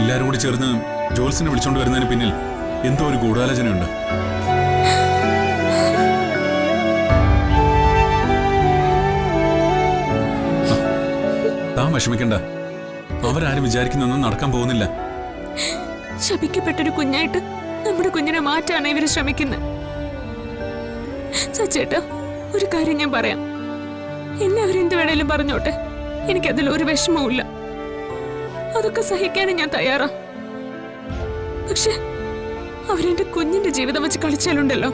എല്ലാരും കൂടി ചേർന്ന് ജോൽസിനെ വിളിച്ചോണ്ട് വരുന്നതിന് പിന്നിൽ എന്തോ ഒരു ഗൂഢാലോചനയുണ്ട്. താൻ വിഷമിക്കണ്ട. അവരാരും വിചാരിക്കുന്നൊന്നും നടക്കാൻ പോകുന്നില്ല. ശപിക്കപ്പെട്ടൊരു കുഞ്ഞായിട്ട് നമ്മുടെ കുഞ്ഞിനെ മാറ്റാണ് ഇവര് ശ്രമിക്കുന്നത്. സച്ചേട്ടാ, ഒരു കാര്യം ഞാൻ പറയാം. എന്നെ അവരെന്ത് വേണേലും പറഞ്ഞോട്ടെ, എനിക്കതിൽ ഒരു വിഷമവും. അതൊക്കെ സഹിക്കാനും ഞാൻ തയ്യാറാ. പക്ഷെ അവരെന്റെ കുഞ്ഞിന്റെ ജീവിതം വെച്ച് കളിച്ചാലുണ്ടല്ലോ,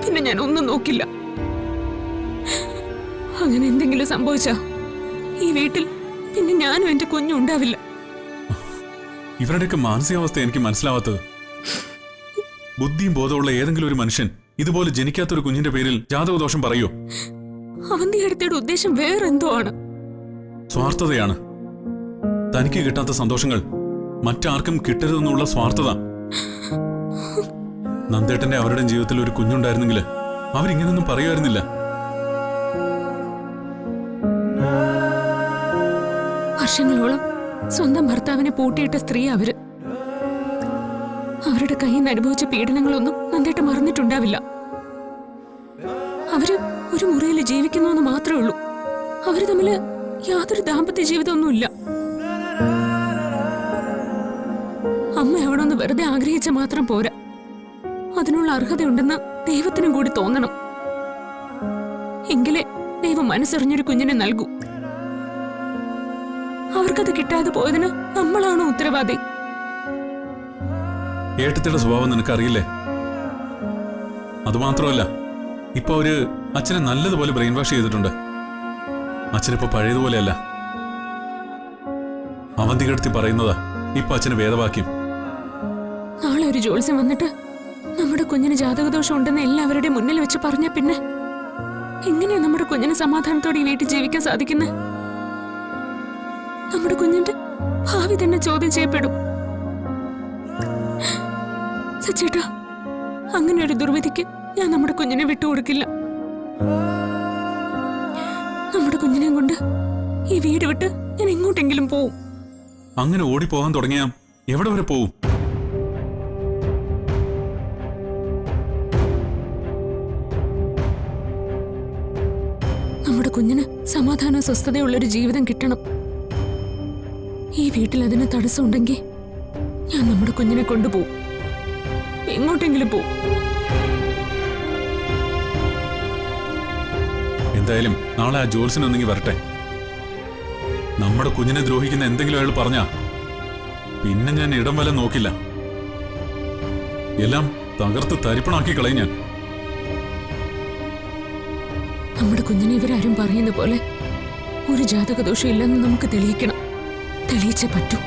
പിന്നെ ഞാൻ ഒന്നും നോക്കില്ല. അങ്ങനെ എന്തെങ്കിലും സംഭവിച്ചാ ഈ വീട്ടിൽ പിന്നെ ഞാനും എന്റെ കുഞ്ഞും ഉണ്ടാവില്ല. ഇവരുടെയൊക്കെ മാനസികാവസ്ഥ എനിക്ക് മനസ്സിലാവാത്തത്. ബുദ്ധിയും ബോധമുള്ള ഏതെങ്കിലും ഒരു മനുഷ്യൻ ഇതുപോലെ ജനിക്കാത്തൊരു കുഞ്ഞിന്റെ പേരിൽ ജാതകദോഷം പറയോ? അവന്തിയുടെ ഉദ്ദേശം വേറെന്തോ ആണ്. സ്വാർത്ഥതയാണ്. തനിക്ക് കിട്ടാത്ത സന്തോഷങ്ങൾ മറ്റാർക്കും കിട്ടരുതെന്നുള്ള സ്വാർത്ഥത. നന്ദേട്ടന്റെ അവരുടെ ജീവിതത്തിൽ ഒരു കുഞ്ഞുണ്ടായിരുന്നെങ്കിൽ അവരിങ്ങനൊന്നും പറയുമായിരുന്നില്ല. വർഷങ്ങളോളം സ്വന്തം ഭർത്താവിനെ പൂട്ടിയിട്ട സ്ത്രീ അവര്. അവരുടെ കയ്യിൽ നിന്ന് അനുഭവിച്ച പീഡനങ്ങളൊന്നും നന്ദേട്ട മറന്നിട്ടുണ്ടാവില്ല. അവര് ഒരു മുറിയിൽ ജീവിക്കുന്നു എന്ന് മാത്രമേ ഉള്ളൂ. അവര് തമ്മില് യാതൊരു ദാമ്പത്യ ജീവിതമൊന്നുമില്ല. അമ്മ എവിടൊന്ന് വെറുതെ ആഗ്രഹിച്ച മാത്രം പോരാ, അതിനുള്ള അർഹതയുണ്ടെന്ന് ദൈവത്തിനും കൂടി തോന്നണം. എങ്കിലേ ദൈവം മനസ്സറിഞ്ഞൊരു കുഞ്ഞിനെ നൽകൂ. അവർക്കത് കിട്ടാതെ പോയതിന് നമ്മളാണോ ഉത്തരവാദി? ഏട്ടത്തിയുടെ സ്വഭാവം നിനക്കറിയില്ലേ? അതുമാത്രമല്ല, ഇപ്പൊ അവര് അച്ഛനെ നല്ലതുപോലെ ബ്രെയിൻ വാഷ് ചെയ്തിട്ടുണ്ട്. അച്ഛനിപ്പോ പഴയതുപോലെയല്ല. അവന്തി കിടത്തി പറയുന്നതാ ഇപ്പൊ അച്ഛന് വേദവാക്യം. നാളെ ഒരു ജോത്സ്യം വന്നിട്ട് നമ്മുടെ കുഞ്ഞിന് ജാതകദോഷം ഉണ്ടെന്ന് എല്ലാവരുടെയും മുന്നിൽ വെച്ച് പറഞ്ഞ പിന്നെ എങ്ങനെയാ നമ്മുടെ കുഞ്ഞിന് സമാധാനത്തോടെ ഈ വീട്ടിൽ ജീവിക്കാൻ സാധിക്കുന്നത്? നമ്മുടെ കുഞ്ഞിന്റെ ഭാവി തന്നെ ചോദ്യം ചെയ്യപ്പെടും. സച്ചേട്ടാ, അങ്ങനെ ഒരു ദുർവിധിക്ക് ഞാൻ നമ്മുടെ കുഞ്ഞിനെ വിട്ടുകൊടുക്കില്ല. നമ്മുടെ കുഞ്ഞിനെയും കൊണ്ട് ഈ വീട് വിട്ട് ഞാൻ എങ്ങോട്ടെങ്കിലും പോവും. അങ്ങനെ ഓടിപ്പോകാൻ തുടങ്ങിയാ എവിടെ വരെ പോവും? നമ്മുടെ കുഞ്ഞിന് സമാധാനവും സ്വസ്ഥതയുള്ളൊരു ജീവിതം കിട്ടണം. ഈ വീട്ടിൽ അതിന് തടസ്സമുണ്ടെങ്കിൽ ഞാൻ നമ്മുടെ കുഞ്ഞിനെ കൊണ്ടുപോകും. എങ്ങോട്ടെങ്കിലും പോവും. എന്തായാലും നാളെ ആ ജോൽസിനൊന്നെങ്കിൽ വരട്ടെ. നമ്മുടെ കുഞ്ഞിനെ ദ്രോഹിക്കുന്ന എന്തെങ്കിലും അയാൾ പറഞ്ഞാ പിന്നെ ഞാൻ ഇടം വല്ല നോക്കില്ല. എല്ലാം തകർത്ത് തരിപ്പണാക്കി കളയും ഞാൻ. നമ്മുടെ കുഞ്ഞിനെ ഇവരാരും പറയുന്ന പോലെ ഒരു ജാതകദോഷം ഇല്ലെന്ന് നമുക്ക് തെളിയിക്കണം. തെളിയിച്ചേ പറ്റൂ.